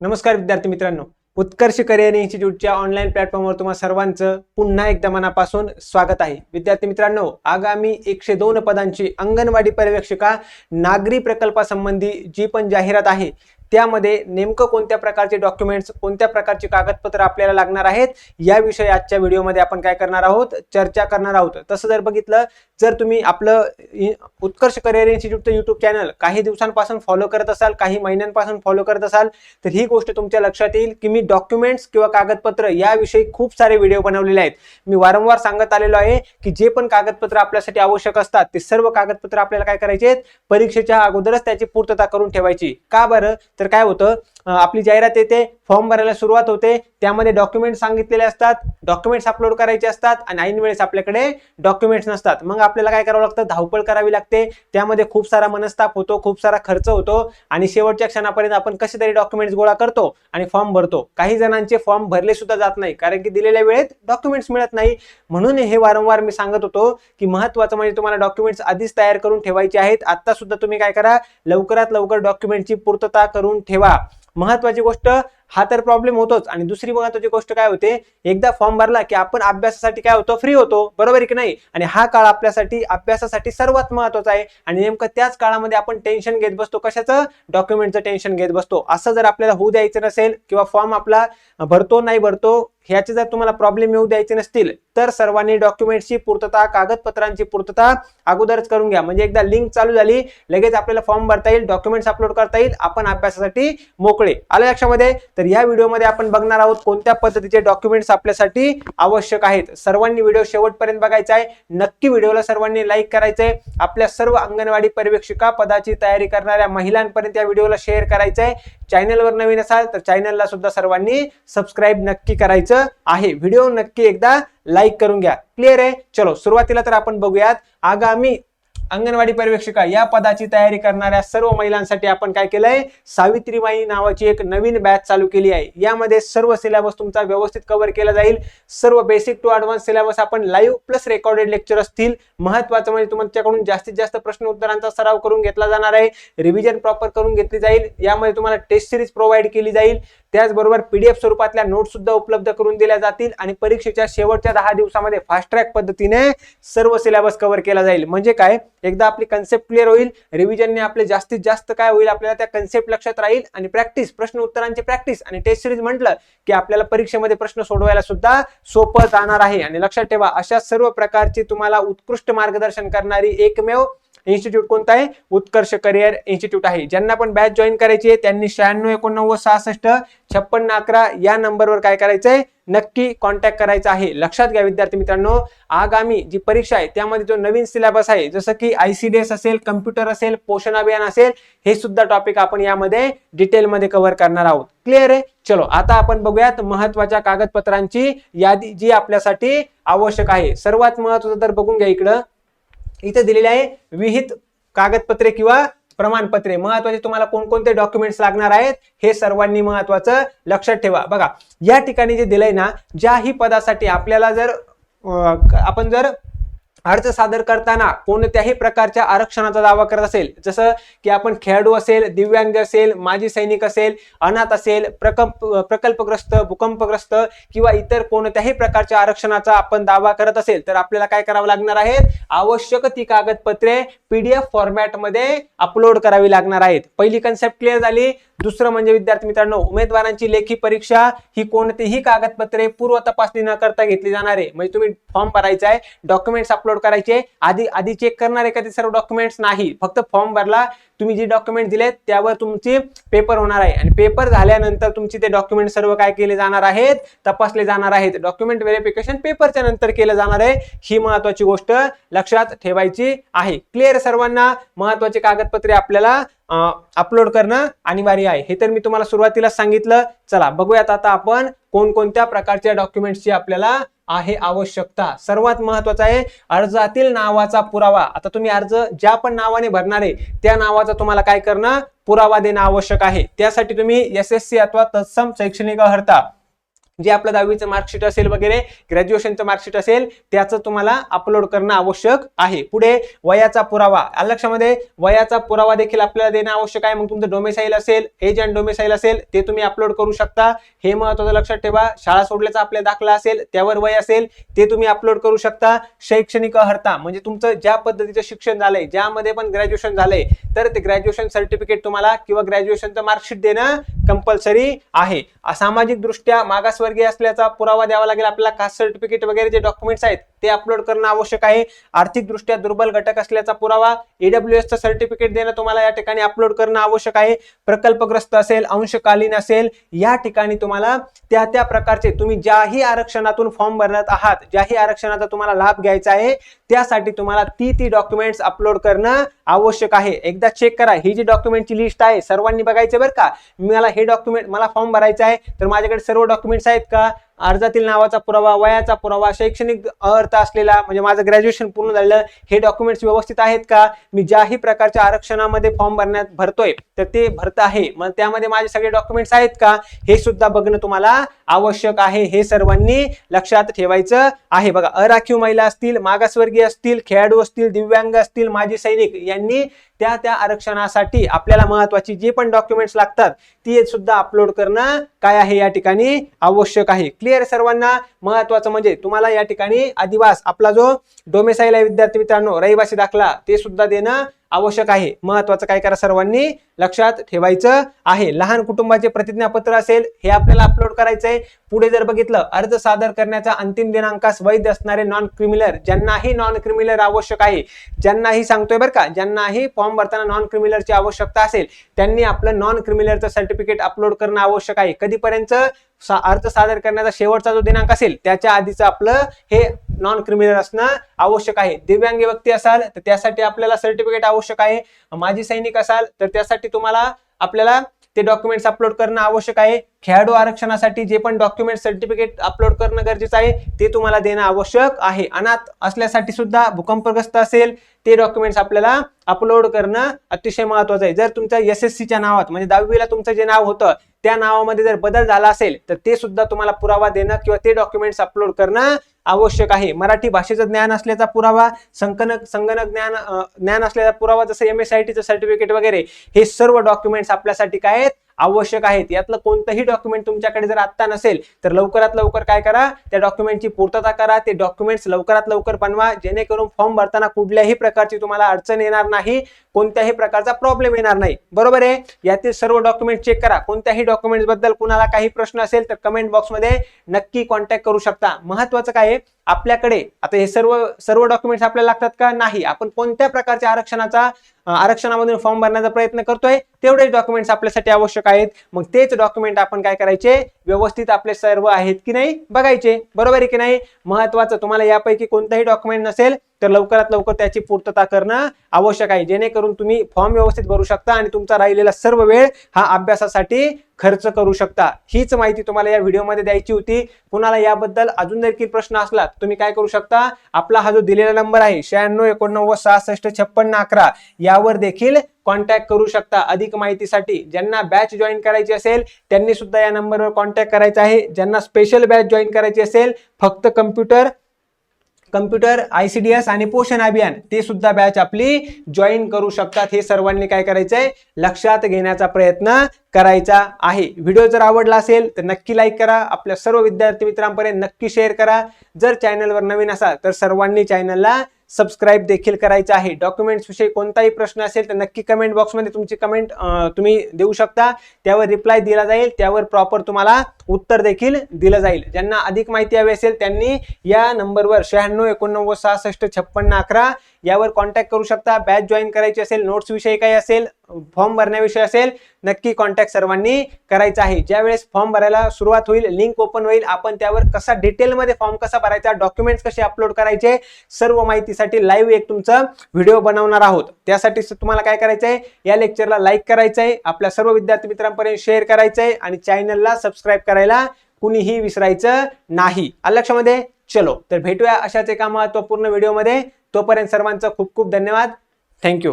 नमस्कार विद्यार्थी मित्रांनो, उत्कर्ष करिअर इन्स्टिट्यूटच्या ऑनलाईन प्लॅटफॉर्मवर तुम्हा सर्वांचं पुन्हा एकदा मनापासून स्वागत आहे. विद्यार्थी मित्रांनो, आगामी 102 पदांची अंगणवाडी पर्यवेक्षिका नागरी प्रकल्पासंबंधी जी पण जाहिरात आहे त्यामध्ये नेमकं कोणत्या प्रकारचे डॉक्युमेंट्स, कोणत्या प्रकारची कागदपत्र आपल्याला लागणार आहेत याविषयी आजच्या व्हिडिओमध्ये आपण काय करणार आहोत, चर्चा करणार आहोत. तसं जर बघितलं, जर तुम्ही आपलं उत्कर्ष करिअर इन्स्टिट्यूटचं यूट्यूब चॅनल काही दिवसांपासून फॉलो करत असाल, काही महिन्यांपासून फॉलो करत असाल, तर ही गोष्ट तुमच्या लक्षात येईल की मी डॉक्युमेंट्स किंवा कागदपत्र याविषयी खूप सारे व्हिडिओ बनवलेले आहेत. मी वारंवार सांगत आलेलो आहे की जे पण कागदपत्र आपल्यासाठी आवश्यक असतात ते सर्व कागदपत्र आपल्याला काय करायचे आहेत, परीक्षेच्या अगोदरच त्याची पूर्तता करून ठेवायची. का बरं? तर काय होतं, आपली जाहिरात येते, फॉर्म भरायला सुरुवात होते, त्यामध्ये डॉक्युमेंट्स सांगितलेले असतात, डॉक्युमेंट्स अपलोड करायचे असतात आणि ऐन वेळेस आपल्याकडे डॉक्युमेंट्स नसतात. मग आपल्याला काय करावं लागतं, धावपळ करावी लागते, त्यामध्ये खूप सारा मनस्ताप होतो, खूप सारा खर्च होतो आणि शेवटच्या क्षणापर्यंत आपण कसे तरी डॉक्युमेंट्स गोळा करतो आणि फॉर्म भरतो. काही जणांचे फॉर्म भरले सुद्धा जात नाही, कारण की दिलेल्या वेळेत डॉक्युमेंट्स मिळत नाही. म्हणून हे वारंवार मी सांगत होतो की महत्त्वाचं म्हणजे तुम्हाला डॉक्युमेंट्स आधीच तयार करून ठेवायचे आहेत. आता सुद्धा तुम्ही काय करा, लवकरात लवकर डॉक्युमेंटची पूर्तता करून ठेवा. महत्त्वाची गोष्ट, हा तर प्रॉब्लेम होतोच आणि दुसरी महत्त्वाची गोष्ट काय होते, एकदा फॉर्म भरला की आपण अभ्यासासाठी काय होतो, फ्री होतो, बरोबर आहे की नाही? आणि हा काळ आपल्यासाठी अभ्यासासाठी सर्वात महत्त्वाचा आहे आणि नेमकं त्याच काळामध्ये आपण टेन्शन घेत बसतो. कशाचं? डॉक्युमेंटचं टेन्शन घेत बसतो. असं जर आपल्याला होऊ द्यायचं नसेल किंवा फॉर्म आपला भरतो नाही भरतो ह्याचे जर तुम्हाला प्रॉब्लेम येऊ द्यायचे नसतील, तर सर्वांनी डॉक्युमेंट्सची पूर्तता, कागदपत्रांची पूर्तता अगोदरच करून घ्या. म्हणजे एकदा लिंक चालू झाली, लगेच आपल्याला फॉर्म भरता येईल, डॉक्युमेंट्स अपलोड करता येईल, आपण अभ्यासासाठी मोकळे. आलं लक्षामध्ये? तर या व्हिडिओमध्ये आपण बघणार आहोत कोणत्या पद्धतीचे डॉक्युमेंट्स आपल्यासाठी आवश्यक आहेत. सर्वांनी व्हिडिओ शेवटपर्यंत बघायचा आहे. नक्की व्हिडिओला सर्वांनी लाईक करायचंय. आपल्या सर्व अंगणवाडी पर्यवेक्षिका पदाची तयारी करणाऱ्या महिलांपर्यंत या व्हिडिओला शेअर करायचंय. चॅनलवर नवीन असाल तर चॅनलला सुद्धा सर्वांनी सबस्क्राईब नक्की करायचं आहे. व्हिडिओ नक्की एकदा लाईक करून घ्या. क्लिअर आहे? चलो सुरुवातीला तर आपण बघूयात, आगामी अंगणवाडी पर्यवेक्षिका या पदाची तयारी करणाऱ्या सर्व महिलांसाठी आपण काय केलंय, सावित्रीबाई नावाची एक नवीन बॅच चालू केली आहे. यामध्ये सर्व सिलेबस तुमचा व्यवस्थित कव्हर केला जाईल. सर्व बेसिक टू ऍडव्हान्स सिलेबस आपण लाईव्ह प्लस रेकॉर्डेड लेक्चर असतील. महत्त्वाचं म्हणजे तुमच्याकडून जास्तीत जास्त प्रश्न उत्तरांचा सराव करून घेतला जाणार आहे. रिव्हिजन प्रॉपर करून घेतली जाईल. यामध्ये तुम्हाला टेस्ट सिरीज प्रोव्हाइड केली जाईल. त्याचबरोबर पीडीएफ स्वरूपातल्या नोट्स सुद्धा उपलब्ध करून दिल्या जातील आणि परीक्षेच्या शेवटच्या 10 दिवसामध्ये फास्ट ट्रॅक पद्धतीने सर्व सिलेबस कव्हर केला जाईल. म्हणजे काय, एकदा आपली कन्सेप्ट क्लिअर होईल, रिव्हिजनने आपले जास्तीत जास्त काय होईल, आपल्याला त्या कन्सेप्ट लक्षात राहील आणि प्रॅक्टिस, प्रश्न उत्तरांची प्रॅक्टिस आणि टेस्ट सिरीज म्हटलं की आपल्याला परीक्षेमध्ये प्रश्न सोडवायला सुद्धा सोपं जाणार आहे. आणि लक्षात ठेवा, अशा सर्व प्रकारची तुम्हाला उत्कृष्ट मार्गदर्शन करणारी एकमेव इन्स्टिट्यूट कोणता आहे? उत्कर्ष करिअर इन्स्टिट्यूट आहे. ज्यांना पण बॅच जॉईन करायची आहे त्यांनी 9689665611 या नंबरवर काय करायचंय, नक्की कॉन्टॅक्ट करायचा आहे. लक्षात घ्या विद्यार्थी मित्रांनो, आगामी जी परीक्षा आहे त्यामध्ये जो नवीन सिलेबस आहे, जसं की ICDS असेल, कम्प्युटर असेल, पोषण अभियान असेल, हे सुद्धा टॉपिक आपण यामध्ये डिटेलमध्ये कव्हर करणार आहोत. क्लिअर आहे? चलो आता आपण बघूयात महत्वाच्या कागदपत्रांची यादी जी आपल्यासाठी आवश्यक आहे. सर्वात महत्वाचं तर बघून घ्या, इथे दिलेले आहे विहित कागदपत्रे किंवा प्रमाणपत्रे. महत्वाचे तुम्हाला कोणकोणते डॉक्युमेंट्स लागणार आहेत हे सर्वांनी महत्वाचं लक्षात ठेवा. बघा, या ठिकाणी जे दिलंय ना, ज्याही पदासाठी आपल्याला जर आपण जर अर्ज सादर करताना कोणत्याही प्रकारच्या आरक्षणाचा दावा करत असेल, जसं की आपण खेळाडू असेल, दिव्यांग असेल, माजी सैनिक असेल, अनाथ असेल, प्रकल्पग्रस्त, भूकंपग्रस्त किंवा इतर कोणत्याही प्रकारच्या आरक्षणाचा आपण दावा करत असेल, तर आपल्याला काय करावं लागणार आहे, आवश्यक ती कागदपत्रे PDF फॉर्मॅटमध्ये अपलोड करावी लागणार आहेत. पहिली कन्सेप्ट क्लिअर झाली. दुसरं म्हणजे विद्यार्थी मित्रांनो, उमेदवारांची लेखी परीक्षा ही कोणतीही कागदपत्रे पूर्व तपासणी न करता घेतली जाणार आहे. म्हणजे तुम्ही फॉर्म भरायचा आहे, डॉक्युमेंट्स अपलोड करायचे, आधी चेक करणार आहे का ते सर्व डॉक्युमेंट्स? नाही, फक्त फॉर्म भरला, तुम्ही जे डॉक्युमेंट दिलेत त्यावर तुमची पेपर होणार आहे आणि पेपर झाल्यानंतर तुमची ते डॉक्युमेंट सर्व काय केले जाणार आहेत, तपासले जाणार आहेत. डॉक्युमेंट व्हेरिफिकेशन पेपरच्या नंतर केलं जाणार आहे. ही महत्वाची गोष्ट लक्षात ठेवायची आहे. क्लिअर? सर्वांना महत्वाचे कागदपत्रे आपल्याला अपलोड करणं अनिवार्य आहे. हे तर मी तुम्हाला सुरुवातीला सांगितलं. चला बघूयात आता आपण कोणकोणत्या प्रकारच्या डॉक्युमेंट्सची आपल्याला आहे आवश्यकता. सर्वात महत्वाचा आहे अर्जातील नावाचा पुरावा. आता तुम्ही अर्ज ज्या पण नावाने भरणार आहे त्या नावाचा तुम्हाला काय करणं, पुरावा देणं आवश्यक आहे. त्यासाठी तुम्ही SSC अथवा तत्सम शैक्षणिक अर्हता जे आपलं 10वीचं मार्कशीट असेल वगैरे ग्रॅज्युएशनचं मार्कशीट असेल त्याचं तुम्हाला अपलोड करणं आवश्यक आहे. पुढे वयाचा पुरावा, लक्षामध्ये वयाचा पुरावा देखील आपल्याला देणं आवश्यक आहे. मग तुमचं डोमेसाईल असेल, एज अँड डोमेसाईल असेल ते तुम्ही अपलोड करू शकता. हे महत्त्वाचं लक्षात ठेवा. शाळा सोडल्याचा आपला दाखला असेल त्यावर वय असेल ते तुम्ही अपलोड करू शकता. शैक्षणिक अर्हता म्हणजे तुमचं ज्या पद्धतीचं शिक्षण झालंय, ज्यामध्ये पण ग्रॅज्युएशन झालंय तर ते ग्रॅज्युएशन सर्टिफिकेट तुम्हाला किंवा ग्रॅज्युएशनचं मार्कशीट देणं कंपल्सरी आहे. सामाजिक दृष्ट्या मागासवर्गीय असल्याचा पुरावा द्यावा लागेल आपल्याला. कास्ट सर्टिफिकेट वगैरे जे डॉक्युमेंट्स आहेत ते अपलोड करणं आवश्यक आहे. आर्थिक दृष्ट्या दुर्बल घटक असल्याचा पुरावा, EWS चं सर्टिफिकेट देणं तुम्हाला या ठिकाणी अपलोड करणं आवश्यक आहे. प्रकल्पग्रस्त असेल, अंशकालीन असेल, या ठिकाणी तुम्हाला त्या त्या प्रकारचे तुम्ही ज्याही आरक्षणातून फॉर्म भरत आहात, ज्याही आरक्षणाचा तुम्हाला लाभ घ्यायचा आहे त्यासाठी तुम्हाला ती डॉक्युमेंट्स अपलोड करणं आवश्यक आहे. एकदा चेक करा. ही जी डॉक्युमेंटची लिस्ट आहे सर्वांनी बघायचं बरं का. मला हे डॉक्युमेंट, मला फॉर्म भरायचा आहे तर माझ्याकडे सर्व डॉक्युमेंट्स आहेत का? अर्जातील नावाचा पुरावा, वयाचा पुरावा, शैक्षणिक अर्हता असलेला म्हणजे माझं ग्रॅज्युएशन पूर्ण झालेलं, हे डॉक्युमेंट्स व्यवस्थित आहेत का? मी ज्याही प्रकारच्या आरक्षणामध्ये फॉर्म भरतोय तर ते भरत आहे, मग त्यामध्ये माझे सगळे डॉक्युमेंट्स आहेत का हे सुद्धा बघणं तुम्हाला आवश्यक आहे. हे सर्वांनी लक्षात ठेवायचं आहे. बघा, अराखीव महिला असतील, मागासवर्गीय असतील, खेळाडू असतील, दिव्यांग असतील, माजी सैनिक यांनी त्या आरक्षणासाठी आपल्याला महत्वाची जे पण डॉक्युमेंट्स लागतात ती सुद्धा अपलोड करणं काय आहे या ठिकाणी आवश्यक आहे. क्लिअर सर्वांना? महत्वाचं म्हणजे तुम्हाला या ठिकाणी अधिवास, आपला जो डोमेसाईल आहे विद्यार्थी मित्रांनो, रहिवासी दाखला ते सुद्धा देणं आवश्यक आहे. महत्वाचं काय करा सर्वांनी लक्षात ठेवायचं आहे. लहान कुटुंबाचे प्रतिज्ञापत्र असेल हे आपल्याला अपलोड करायचंय. पुढे जर बघितलं, अर्ज सादर करण्याचा अंतिम दिनांकास वैध असणारे नॉन क्रिमिनल, ज्यांनाही नॉन क्रिमिनल आवश्यक आहे, ज्यांनाही सांगतोय बरं का, ज्यांनाही फॉर्म भरताना नॉन क्रिमिनलची आवश्यकता असेल त्यांनी आपलं नॉन क्रिमिनलचं सर्टिफिकेट अपलोड करणं आवश्यक आहे. कधीपर्यंत? अर्ज सादर करण्याचा शेवटचा जो दिनांक असेल त्याच्या आधीच आपलं हे नॉन क्रिमिनल असणं आवश्यक आहे. दिव्यांग व्यक्ती असाल तर त्यासाठी आपल्याला सर्टिफिकेट आवश्यक आहे. माजी सैनिक असाल तर त्यासाठी आपल्याला ते डॉक्युमेंट्स अपलोड करणं आवश्यक आहे. खेळाडू आरक्षणासाठी जे पण डॉक्युमेंट सर्टिफिकेट अपलोड करणं गरजेचं आहे ते तुम्हाला देणं आवश्यक आहे. अनाथ असल्यासाठी सुद्धा, भूकंपग्रस्त असेल ते डॉक्युमेंट्स आपल्याला अपलोड करणं अतिशय महत्वाचं आहे. जर तुमच्या SSCच्या नावात म्हणजे 10वीला तुमचं जे नाव होतं त्या नावामध्ये जर बदल झाला असेल तर ते सुद्धा तुम्हाला पुरावा देणं किंवा ते डॉक्युमेंट्स अपलोड करणं आवश्यक आहे. मराठी भाषेचं ज्ञान असल्याचा पुरावा, संगणक ज्ञान असलेला पुरावा, जसं MSITचं सर्टिफिकेट वगैरे, हे सर्व डॉक्युमेंट्स आपल्यासाठी काय आहेत? आवश्यक आहेत. यातलं कोणतंही डॉक्युमेंट तुमच्याकडे जर आता नसेल तर लवकरात लवकर काय करा, त्या डॉक्युमेंटची पूर्तता करा. ते डॉक्युमेंट्स लवकरात लवकर बनवा जेणेकरून फॉर्म भरताना कुठल्याही प्रकारची तुम्हाला अडचण येणार नाही, कोणत्याही प्रकारचा प्रॉब्लेम येणार नाही. बरोबर आहे? यातील सर्व डॉक्युमेंट चेक करा. कोणत्याही डॉक्युमेंट्स बद्दल कुणाला काही प्रश्न असेल तर कमेंट बॉक्समध्ये नक्की कॉन्टॅक्ट करू शकता. महत्वाचं काय आहे, आपल्याकडे आता हे सर्व डॉक्युमेंट्स आपल्याला लागतात का? नाही. आपण कोणत्या प्रकारच्या आरक्षणामधून फॉर्म भरण्याचा प्रयत्न करतोय तेवढेच डॉक्युमेंट्स आपल्यासाठी आवश्यक आहेत. मग तेच डॉक्युमेंट आपण काय करायचे, व्यवस्थित आपले सर्व आहेत की नाही बघायचे. बरोबर आहे की नाही? महत्वाचं, तुम्हाला यापैकी कोणताही डॉक्युमेंट नसेल तर लवकरात लवकर त्याची पूर्तता करणं आवश्यक आहे जेणेकरून तुम्ही फॉर्म व्यवस्थित भरू शकता आणि तुमचा राहिलेला सर्व वेळ हा अभ्यासासाठी खर्च करू शकता. हीच माहिती तुम्हाला या व्हिडिओमध्ये द्यायची होती. कुणाला याबद्दल अजून देखील प्रश्न असला तुम्ही काय करू शकता, आपला हा जो दिलेला नंबर आहे 96 89 66 56 11 यावर देखील कॉन्टॅक्ट करू शकता अधिक माहितीसाठी. ज्यांना बॅच जॉईन करायची असेल त्यांनी सुद्धा या नंबरवर कॉन्टॅक्ट करायचा आहे. ज्यांना स्पेशल बॅच जॉईन करायची असेल, फक्त कम्प्युटर, ICDS आणि पोषण अभियान, ते सुद्धा बॅच आपली जॉईन करू शकतात. हे सर्वांनी काय करायचंय, लक्षात घेण्याचा प्रयत्न करायचा आहे. व्हिडिओ जर आवडला असेल तर नक्की लाईक करा, आपल्या सर्व विद्यार्थी मित्रांपर्यंत नक्की शेअर करा. जर चॅनलवर नवीन असाल तर सर्वांनी चॅनलला सबस्क्राईब देखील करायचं आहे. डॉक्युमेंट्स विषयी कोणताही प्रश्न असेल तर नक्की कमेंट बॉक्समध्ये तुमची कमेंट तुम्ही देऊ शकता. त्यावर रिप्लाय दिला जाईल, त्यावर प्रॉपर तुम्हाला उत्तर देखील दिलं जाईल. ज्यांना अधिक माहिती हवी असेल त्यांनी या नंबरवर 96 89 66 56 11 यावर कॉन्टॅक्ट करू शकता. बॅच जॉईन करायची असेल, नोट्स विषयी काही असेल, फॉर्म भरण्याविषयी असेल, नक्की कॉन्टॅक्ट सर्वांनी करायचा आहे. ज्यावेळेस फॉर्म भरायला सुरुवात होईल, लिंक ओपन होईल, आपण त्यावर कसा डिटेलमध्ये फॉर्म कसा भरायचा, डॉक्युमेंट्स कसे अपलोड करायचे, सर्व माहितीसाठी लाईव्ह एक तुमचा व्हिडिओ बनवणार आहोत. त्यासाठी तुम्हाला काय करायचंय, या लेक्चरला लाईक करायचंय, आपल्या सर्व विद्यार्थी मित्रांपर्यंत शेअर करायचंय आणि चॅनलला सबस्क्राईब करायला कुणीही विसरायचं नाही. लक्षामध्ये? चलो तर भेटूया अशाच एका महत्त्वपूर्ण व्हिडिओमध्ये. तोपर्यंत सर्वांचं खूप खूप धन्यवाद. थँक्यू.